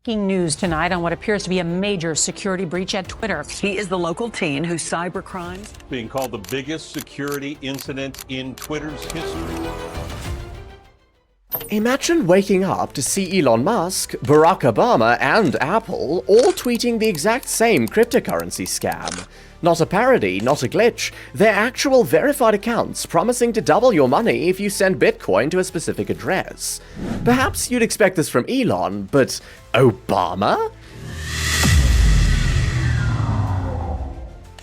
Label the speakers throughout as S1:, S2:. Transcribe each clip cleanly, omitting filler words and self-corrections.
S1: Breaking news tonight on what appears to be a major security breach at Twitter.
S2: He is the local teen whose cybercrimes
S3: being called the biggest security incident in Twitter's history.
S4: Imagine waking up to see Elon Musk, Barack Obama, and Apple all tweeting the exact same cryptocurrency scam. Not a parody, not a glitch, they're actual verified accounts promising to double your money if you send Bitcoin to a specific address. Perhaps you'd expect this from Elon, but Obama?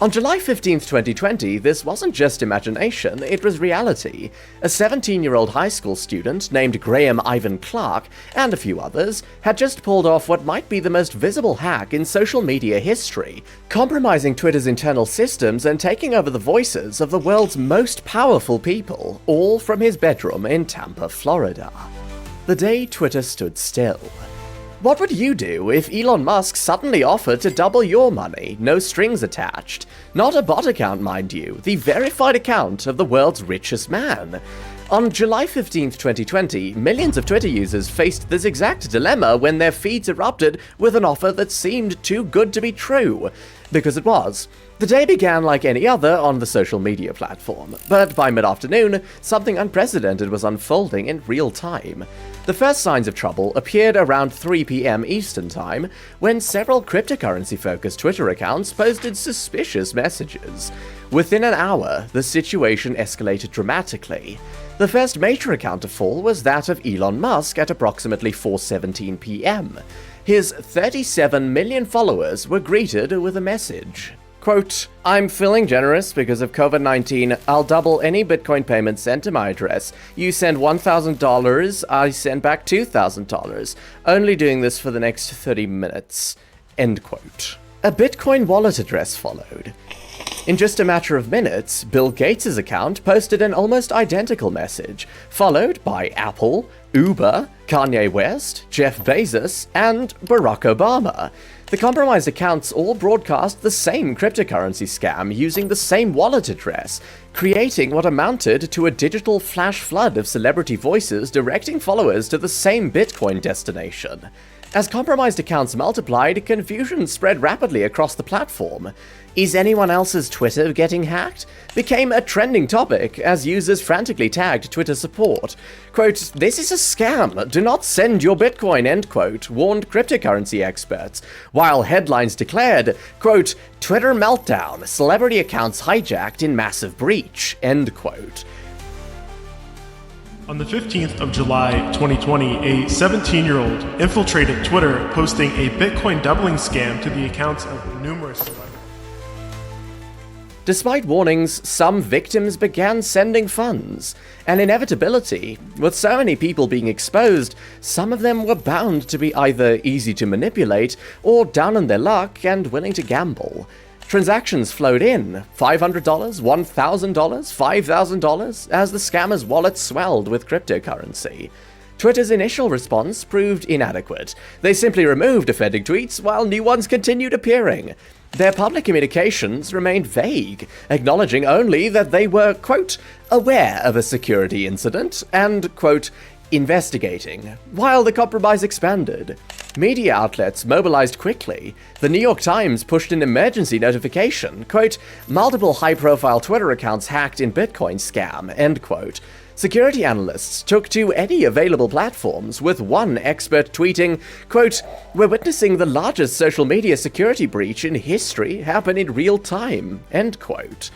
S4: On July 15, 2020, this wasn't just imagination, it was reality. A 17-year-old high school student named Graham Ivan Clark, and a few others, had just pulled off what might be the most visible hack in social media history, compromising Twitter's internal systems and taking over the voices of the world's most powerful people, all from his bedroom in Tampa, Florida. The day Twitter stood still. What would you do if Elon Musk suddenly offered to double your money, no strings attached? Not a bot account, mind you, the verified account of the world's richest man. On July 15, 2020, millions of Twitter users faced this exact dilemma when their feeds erupted with an offer that seemed too good to be true. Because it was. The day began like any other on the social media platform, but by mid-afternoon, something unprecedented was unfolding in real time. The first signs of trouble appeared around 3 p.m. Eastern Time, when several cryptocurrency-focused Twitter accounts posted suspicious messages. Within an hour, the situation escalated dramatically. The first major account to fall was that of Elon Musk at approximately 4:17 p.m. His 37 million followers were greeted with a message. Quote, "I'm feeling generous because of COVID-19. I'll double any Bitcoin payment sent to my address. You send $1,000, I send back $2,000. Only doing this for the next 30 minutes. End quote. A Bitcoin wallet address followed. In just a matter of minutes, Bill Gates' account posted an almost identical message, followed by Apple, Uber, Kanye West, Jeff Bezos, and Barack Obama. The compromised accounts all broadcast the same cryptocurrency scam using the same wallet address, creating what amounted to a digital flash flood of celebrity voices directing followers to the same Bitcoin destination. As compromised accounts multiplied, confusion spread rapidly across the platform. Is anyone else's Twitter getting hacked? Became a trending topic as users frantically tagged Twitter support. Quote, "This is a scam, do not send your Bitcoin," end quote, warned cryptocurrency experts, while headlines declared, quote, "Twitter meltdown, celebrity accounts hijacked in massive breach," end quote.
S5: On the 15th of July 2020, a 17-year-old infiltrated Twitter, posting a Bitcoin doubling scam to the accounts of numerous celebrities.
S4: Despite warnings, some victims began sending funds. An inevitability. With so many people being exposed, some of them were bound to be either easy to manipulate or down on their luck and willing to gamble. Transactions flowed in, $500, $1,000, $5,000, as the scammers' wallets swelled with cryptocurrency. Twitter's initial response proved inadequate. They simply removed offending tweets while new ones continued appearing. Their public communications remained vague, acknowledging only that they were, quote, "aware of a security incident" and, quote, "investigating," while the compromise expanded. Media outlets mobilized quickly. The New York Times pushed an emergency notification, quote, "multiple high-profile Twitter accounts hacked in Bitcoin scam," end quote. Security analysts took to any available platforms, with one expert tweeting, quote, "We're witnessing the largest social media security breach in history happen in real time," end quote.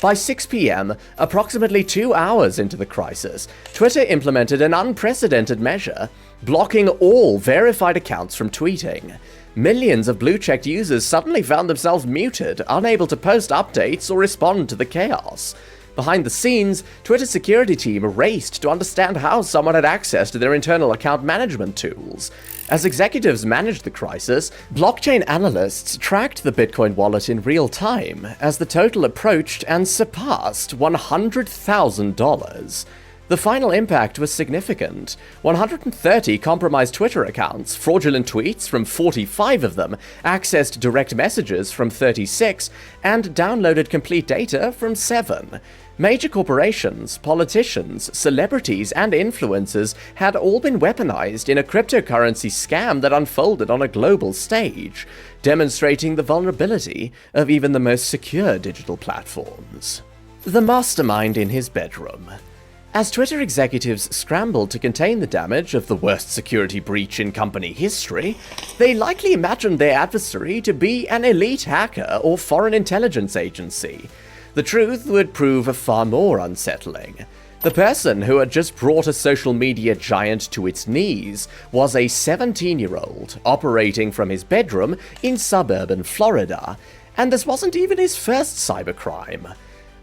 S4: By 6 p.m., approximately 2 hours into the crisis, Twitter implemented an unprecedented measure, blocking all verified accounts from tweeting. Millions of blue-checked users suddenly found themselves muted, unable to post updates or respond to the chaos. Behind the scenes, Twitter's security team raced to understand how someone had access to their internal account management tools. As executives managed the crisis, blockchain analysts tracked the Bitcoin wallet in real time as the total approached and surpassed $100,000. The final impact was significant. 130 compromised Twitter accounts, fraudulent tweets from 45 of them, accessed direct messages from 36, and downloaded complete data from 7. Major corporations, politicians, celebrities, and influencers had all been weaponized in a cryptocurrency scam that unfolded on a global stage, demonstrating the vulnerability of even the most secure digital platforms. The mastermind in his bedroom. As Twitter executives scrambled to contain the damage of the worst security breach in company history, they likely imagined their adversary to be an elite hacker or foreign intelligence agency. The truth would prove far more unsettling. The person who had just brought a social media giant to its knees was a 17-year-old operating from his bedroom in suburban Florida, and this wasn't even his first cybercrime.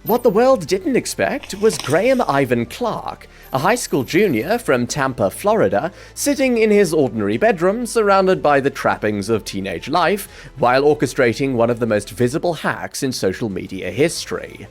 S4: What the world didn't expect was Graham Ivan Clark, a high school junior from Tampa, Florida, sitting in his ordinary bedroom surrounded by the trappings of teenage life while orchestrating one of the most visible hacks in social media history.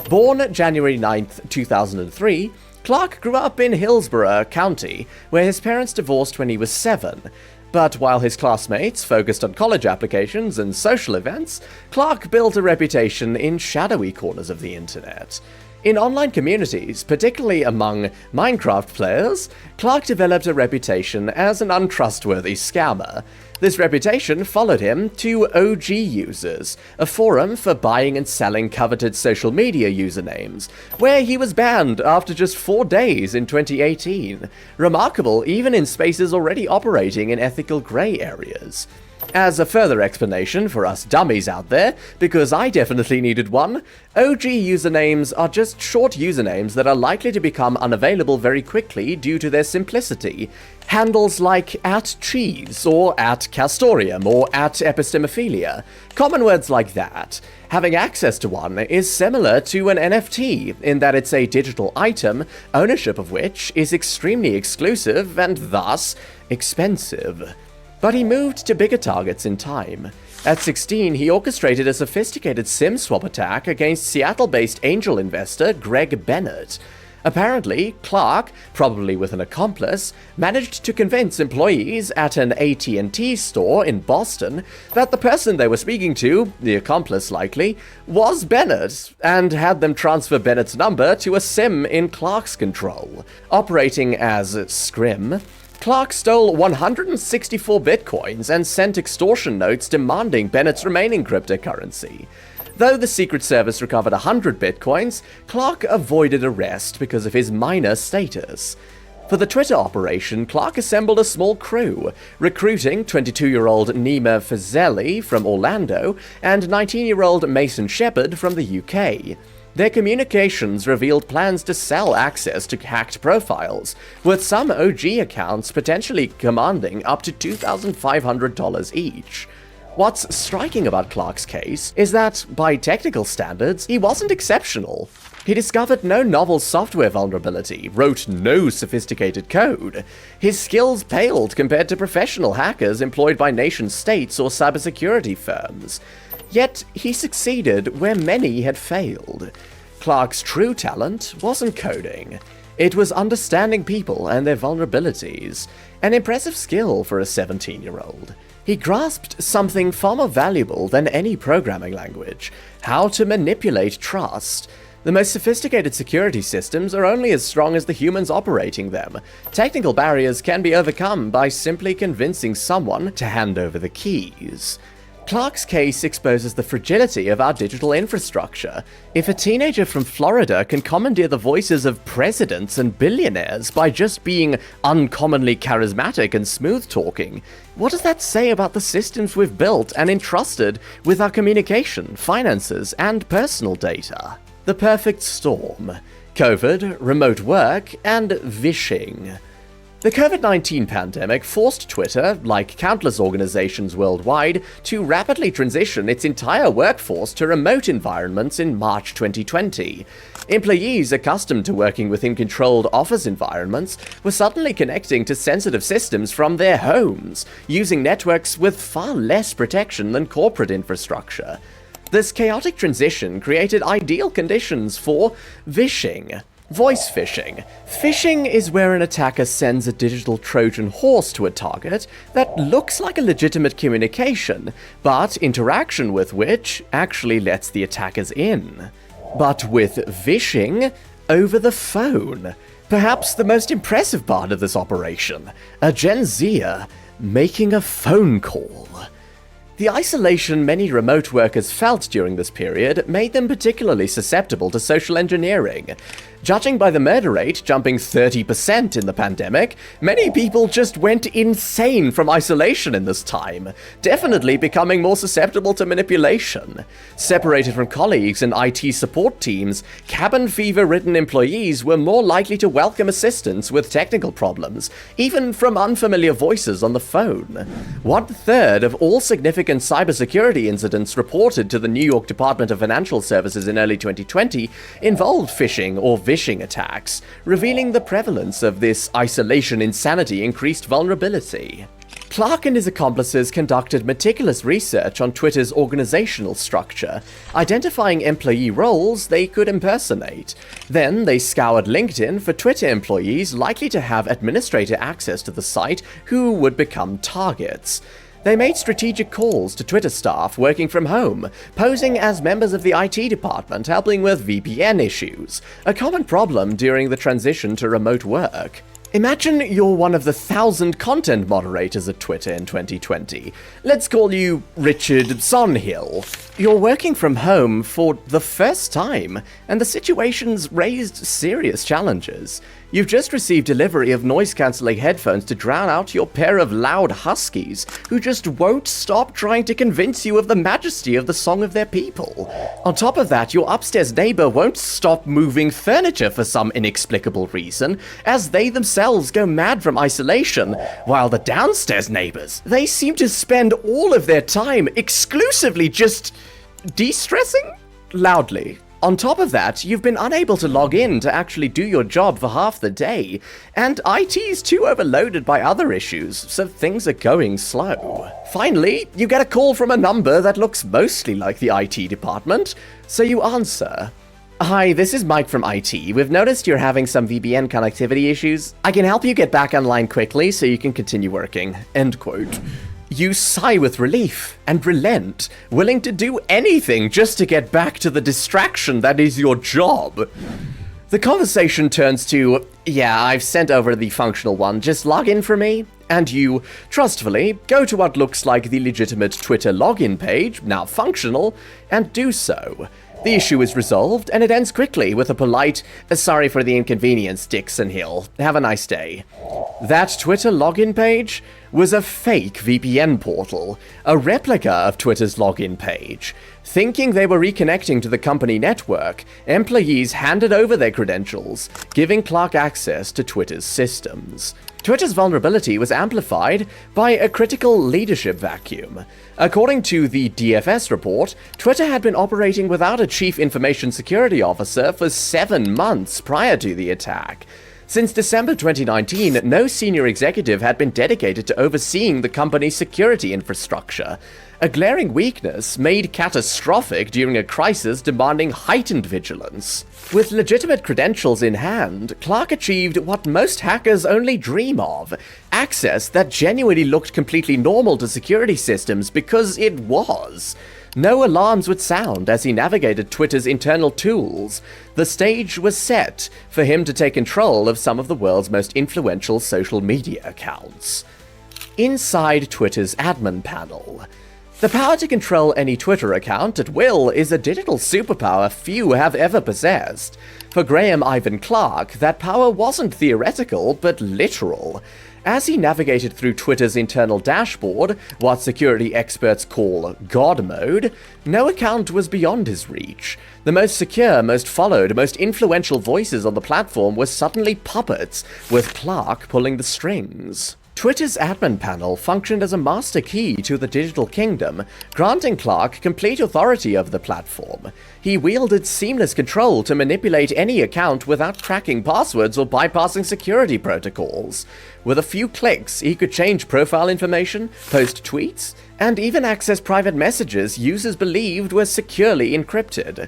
S4: Born January 9, 2003, Clark grew up in Hillsborough County, where his parents divorced when he was 7. But while his classmates focused on college applications and social events, Clark built a reputation in shadowy corners of the internet. In online communities, particularly among Minecraft players, Clark developed a reputation as an untrustworthy scammer. This reputation followed him to OG Users, a forum for buying and selling coveted social media usernames, where he was banned after just 4 days in 2018, remarkable even in spaces already operating in ethical grey areas. As a further explanation for us dummies out there, because I definitely needed one, OG usernames are just short usernames that are likely to become unavailable very quickly due to their simplicity. Handles like @cheese, or @castorium, or @epistemophilia. Common words like that. Having access to one is similar to an NFT in that it's a digital item, ownership of which is extremely exclusive and thus expensive. But he moved to bigger targets in time. At 16, he orchestrated a sophisticated SIM swap attack against Seattle-based angel investor Greg Bennett. Apparently, Clark, probably with an accomplice, managed to convince employees at an AT&T store in Boston that the person they were speaking to, the accomplice likely, was Bennett, and had them transfer Bennett's number to a SIM in Clark's control. Operating as Scrim, Clark stole 164 bitcoins and sent extortion notes demanding Bennett's remaining cryptocurrency. Though the Secret Service recovered 100 bitcoins, Clark avoided arrest because of his minor status. For the Twitter operation, Clark assembled a small crew, recruiting 22-year-old Nima Fazeli from Orlando and 19-year-old Mason Shepard from the UK. Their communications revealed plans to sell access to hacked profiles, with some OG accounts potentially commanding up to $2,500 each. What's striking about Clark's case is that, by technical standards, he wasn't exceptional. He discovered no novel software vulnerability, wrote no sophisticated code. His skills paled compared to professional hackers employed by nation-states or cybersecurity firms. Yet, he succeeded where many had failed. Clark's true talent wasn't coding. It was understanding people and their vulnerabilities, an impressive skill for a 17-year-old. He grasped something far more valuable than any programming language: how to manipulate trust. The most sophisticated security systems are only as strong as the humans operating them. Technical barriers can be overcome by simply convincing someone to hand over the keys. Clark's case exposes the fragility of our digital infrastructure. If a teenager from Florida can commandeer the voices of presidents and billionaires by just being uncommonly charismatic and smooth-talking, what does that say about the systems we've built and entrusted with our communication, finances, and personal data? The perfect storm: COVID, remote work, and vishing. The COVID-19 pandemic forced Twitter, like countless organizations worldwide, to rapidly transition its entire workforce to remote environments in March 2020. Employees accustomed to working within controlled office environments were suddenly connecting to sensitive systems from their homes, using networks with far less protection than corporate infrastructure. This chaotic transition created ideal conditions for vishing. Voice phishing. Phishing is where an attacker sends a digital Trojan horse to a target that looks like a legitimate communication, but interaction with which actually lets the attackers in. But with vishing, over the phone. Perhaps the most impressive part of this operation, a Gen Zer making a phone call. The isolation many remote workers felt during this period made them particularly susceptible to social engineering. Judging by the murder rate jumping 30% in the pandemic, many people just went insane from isolation in this time, definitely becoming more susceptible to manipulation. Separated from colleagues and IT support teams, cabin fever-ridden employees were more likely to welcome assistance with technical problems, even from unfamiliar voices on the phone. 1/3 of all significant cybersecurity incidents reported to the New York Department of Financial Services in early 2020 involved phishing or vishing attacks, revealing the prevalence of this isolation insanity increased vulnerability. Clark and his accomplices conducted meticulous research on Twitter's organizational structure, identifying employee roles they could impersonate. Then they scoured LinkedIn for Twitter employees likely to have administrator access to the site who would become targets. They made strategic calls to Twitter staff working from home, posing as members of the IT department helping with VPN issues, a common problem during the transition to remote work. Imagine you're one of the 1,000 content moderators at Twitter in 2020. Let's call you Richard Sonhill. You're working from home for the first time, and the situation's raised serious challenges. You've just received delivery of noise-cancelling headphones to drown out your pair of loud huskies, who just won't stop trying to convince you of the majesty of the song of their people. On top of that, your upstairs neighbor won't stop moving furniture for some inexplicable reason, as they themselves go mad from isolation, while the downstairs neighbors, they seem to spend all of their time exclusively just de-stressing loudly. On top of that, you've been unable to log in to actually do your job for half the day, and IT's too overloaded by other issues, so things are going slow. Finally, you get a call from a number that looks mostly like the IT department, so you answer. Hi, this is Mike from IT. We've noticed you're having some VPN connectivity issues. I can help you get back online quickly so you can continue working. End quote. You sigh with relief and relent, willing to do anything just to get back to the distraction that is your job. The conversation turns to, yeah, I've sent over the functional one, just log in for me. And you, trustfully, go to what looks like the legitimate Twitter login page, now functional, and do so. The issue is resolved, and it ends quickly with a polite, sorry for the inconvenience, Dixon Hill. Have a nice day. That Twitter login page was a fake VPN portal, a replica of Twitter's login page. Thinking they were reconnecting to the company network, employees handed over their credentials, giving Clark access to Twitter's systems. Twitter's vulnerability was amplified by a critical leadership vacuum. According to the DFS report, Twitter had been operating without a chief information security officer for 7 months prior to the attack. Since December 2019, no senior executive had been dedicated to overseeing the company's security infrastructure, a glaring weakness made catastrophic during a crisis demanding heightened vigilance. With legitimate credentials in hand, Clark achieved what most hackers only dream of, access that genuinely looked completely normal to security systems because it was. No alarms would sound as he navigated Twitter's internal tools. The stage was set for him to take control of some of the world's most influential social media accounts. Inside Twitter's admin panel. The power to control any Twitter account at will is a digital superpower few have ever possessed. For Graham Ivan Clark, that power wasn't theoretical, but literal. As he navigated through Twitter's internal dashboard, what security experts call God mode, no account was beyond his reach. The most secure, most followed, most influential voices on the platform were suddenly puppets, with Clark pulling the strings. Twitter's admin panel functioned as a master key to the digital kingdom, granting Clark complete authority over the platform. He wielded seamless control to manipulate any account without cracking passwords or bypassing security protocols. With a few clicks, he could change profile information, post tweets, and even access private messages users believed were securely encrypted.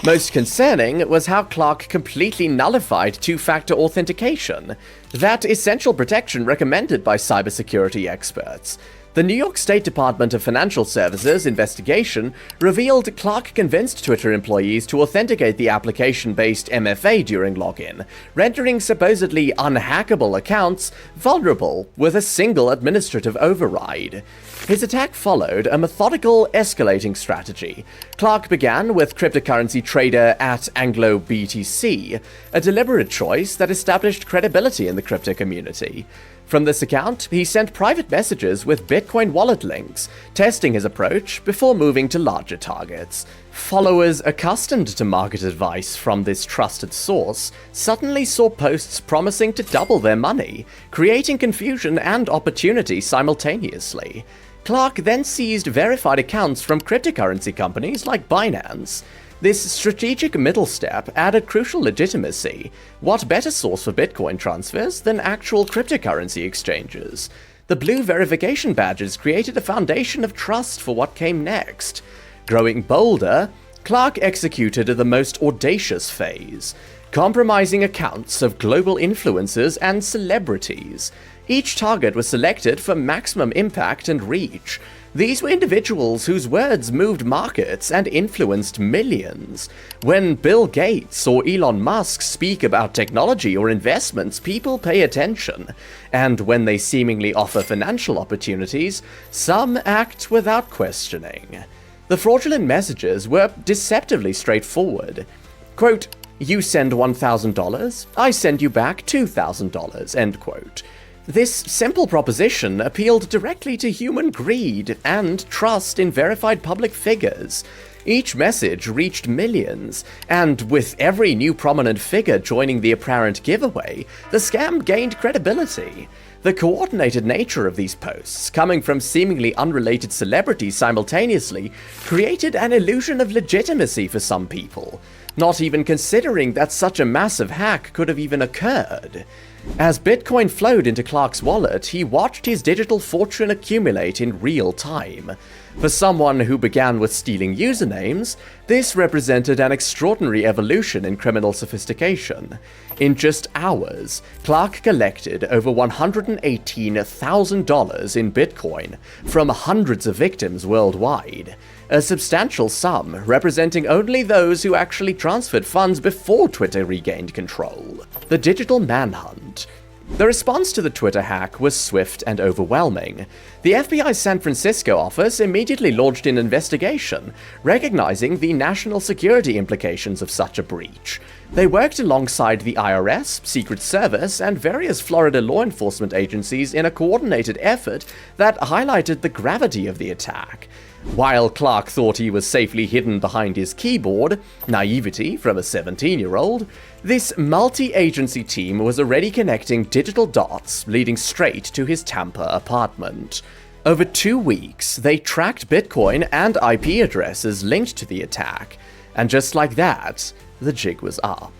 S4: Most concerning was how Clark completely nullified two-factor authentication, that essential protection recommended by cybersecurity experts. The New York State Department of Financial Services investigation revealed Clark convinced Twitter employees to authenticate the application-based MFA during login, rendering supposedly unhackable accounts vulnerable with a single administrative override. His attack followed a methodical, escalating strategy. Clark began with cryptocurrency trader @AngloBTC, a deliberate choice that established credibility in the crypto community. From this account, he sent private messages with Bitcoin wallet links, testing his approach before moving to larger targets. Followers accustomed to market advice from this trusted source suddenly saw posts promising to double their money, creating confusion and opportunity simultaneously. Clark then seized verified accounts from cryptocurrency companies like Binance. This strategic middle step added crucial legitimacy. What better source for Bitcoin transfers than actual cryptocurrency exchanges? The blue verification badges created a foundation of trust for what came next. Growing bolder, Clark executed the most audacious phase, compromising accounts of global influencers and celebrities. Each target was selected for maximum impact and reach. These were individuals whose words moved markets and influenced millions. When Bill Gates or Elon Musk speak about technology or investments, people pay attention. And when they seemingly offer financial opportunities, some act without questioning. The fraudulent messages were deceptively straightforward. Quote, "You send $1,000, I send you back $2,000, end quote. This simple proposition appealed directly to human greed and trust in verified public figures. Each message reached millions, and with every new prominent figure joining the apparent giveaway, the scam gained credibility. The coordinated nature of these posts, coming from seemingly unrelated celebrities simultaneously, created an illusion of legitimacy for some people, not even considering that such a massive hack could have even occurred. As Bitcoin flowed into Clark's wallet, he watched his digital fortune accumulate in real time. For someone who began with stealing usernames, this represented an extraordinary evolution in criminal sophistication. In just hours, Clark collected over $118,000 in Bitcoin from hundreds of victims worldwide, a substantial sum representing only those who actually transferred funds before Twitter regained control. The digital manhunt. The response to the Twitter hack was swift and overwhelming. The FBI's San Francisco office immediately launched an investigation, recognizing the national security implications of such a breach. They worked alongside the IRS, Secret Service, and various Florida law enforcement agencies in a coordinated effort that highlighted the gravity of the attack. While Clark thought he was safely hidden behind his keyboard, naivety from a 17-year-old, this multi-agency team was already connecting digital dots leading straight to his Tampa apartment. Over 2 weeks, they tracked Bitcoin and IP addresses linked to the attack, and just like that, the jig was up.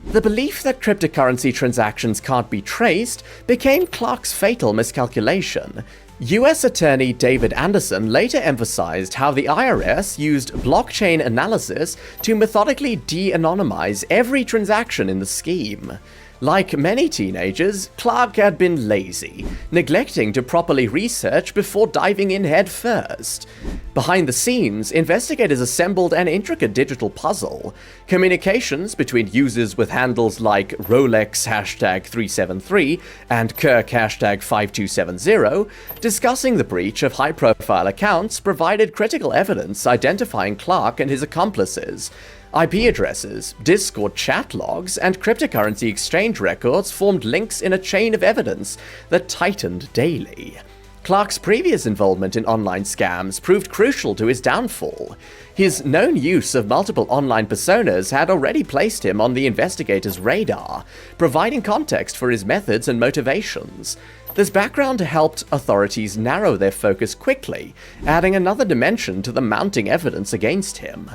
S4: The belief that cryptocurrency transactions can't be traced became Clark's fatal miscalculation. U.S. Attorney David Anderson later emphasized how the IRS used blockchain analysis to methodically de-anonymize every transaction in the scheme. Like many teenagers, Clark had been lazy, neglecting to properly research before diving in head first. Behind the scenes, investigators assembled an intricate digital puzzle. Communications between users with handles like Rolex #373 and Kirk #5270, discussing the breach of high-profile accounts, provided critical evidence identifying Clark and his accomplices. IP addresses, Discord chat logs, and cryptocurrency exchange records formed links in a chain of evidence that tightened daily. Clark's previous involvement in online scams proved crucial to his downfall. His known use of multiple online personas had already placed him on the investigators' radar, providing context for his methods and motivations. This background helped authorities narrow their focus quickly, adding another dimension to the mounting evidence against him.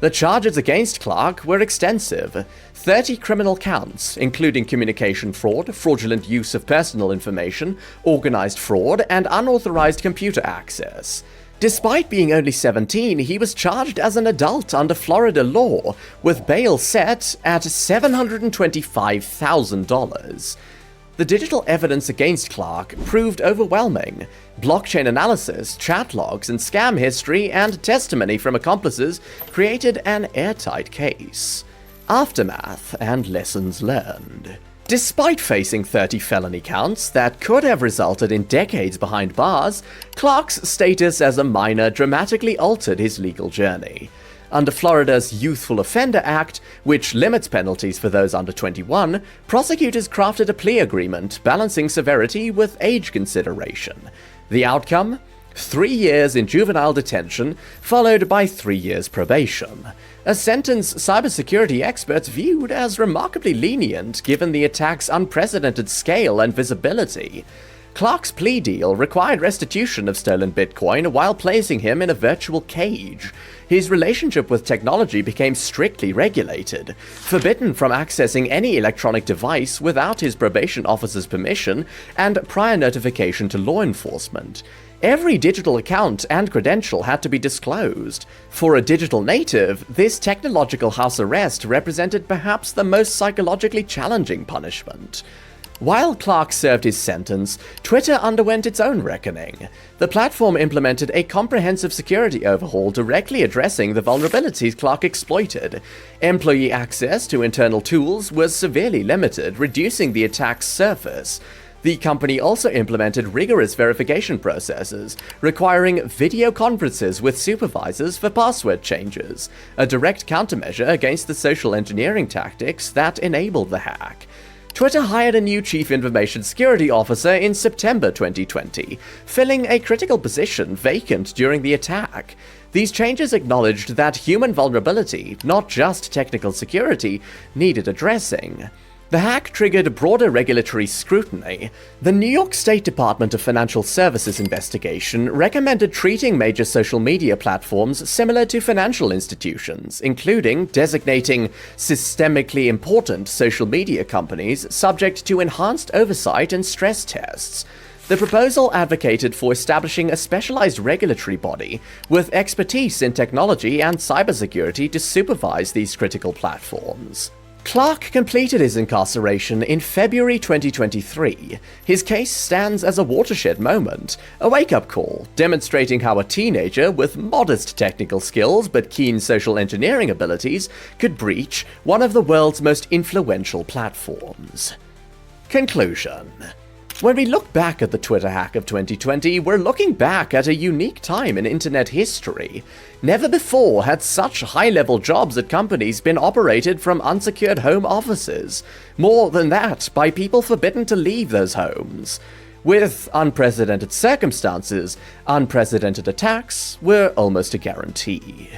S4: The charges against Clark were extensive: 30 criminal counts, including communication fraud, fraudulent use of personal information, organized fraud, and unauthorized computer access. Despite being only 17, he was charged as an adult under Florida law, with bail set at $725,000. The digital evidence against Clark proved overwhelming. Blockchain analysis, chat logs, and scam history and testimony from accomplices created an airtight case. Aftermath and lessons learned. Despite facing 30 felony counts that could have resulted in decades behind bars, Clark's status as a minor dramatically altered his legal journey. Under Florida's Youthful Offender Act, which limits penalties for those under 21, prosecutors crafted a plea agreement balancing severity with age consideration. The outcome? 3 years in juvenile detention, followed by 3 years probation. A sentence cybersecurity experts viewed as remarkably lenient given the attack's unprecedented scale and visibility. Clark's plea deal required restitution of stolen Bitcoin while placing him in a virtual cage. His relationship with technology became strictly regulated, forbidden from accessing any electronic device without his probation officer's permission and prior notification to law enforcement. Every digital account and credential had to be disclosed. For a digital native, this technological house arrest represented perhaps the most psychologically challenging punishment. While Clark served his sentence, Twitter underwent its own reckoning. The platform implemented a comprehensive security overhaul directly addressing the vulnerabilities Clark exploited. Employee access to internal tools was severely limited, reducing the attack's surface. The company also implemented rigorous verification processes, requiring video conferences with supervisors for password changes, a direct countermeasure against the social engineering tactics that enabled the hack. Twitter hired a new Chief Information Security Officer in September 2020, filling a critical position vacant during the attack. These changes acknowledged that human vulnerability, not just technical security, needed addressing. The hack triggered broader regulatory scrutiny. The New York State Department of Financial Services investigation recommended treating major social media platforms similar to financial institutions, including designating systemically important social media companies subject to enhanced oversight and stress tests. The proposal advocated for establishing a specialized regulatory body with expertise in technology and cybersecurity to supervise these critical platforms. Clark completed his incarceration in February 2023. His case stands as a watershed moment, a wake-up call, demonstrating how a teenager with modest technical skills but keen social engineering abilities could breach one of the world's most influential platforms. Conclusion. When we look back at the Twitter hack of 2020, we're looking back at a unique time in internet history. Never before had such high-level jobs at companies been operated from unsecured home offices. More than that, by people forbidden to leave those homes. With unprecedented circumstances, unprecedented attacks were almost a guarantee.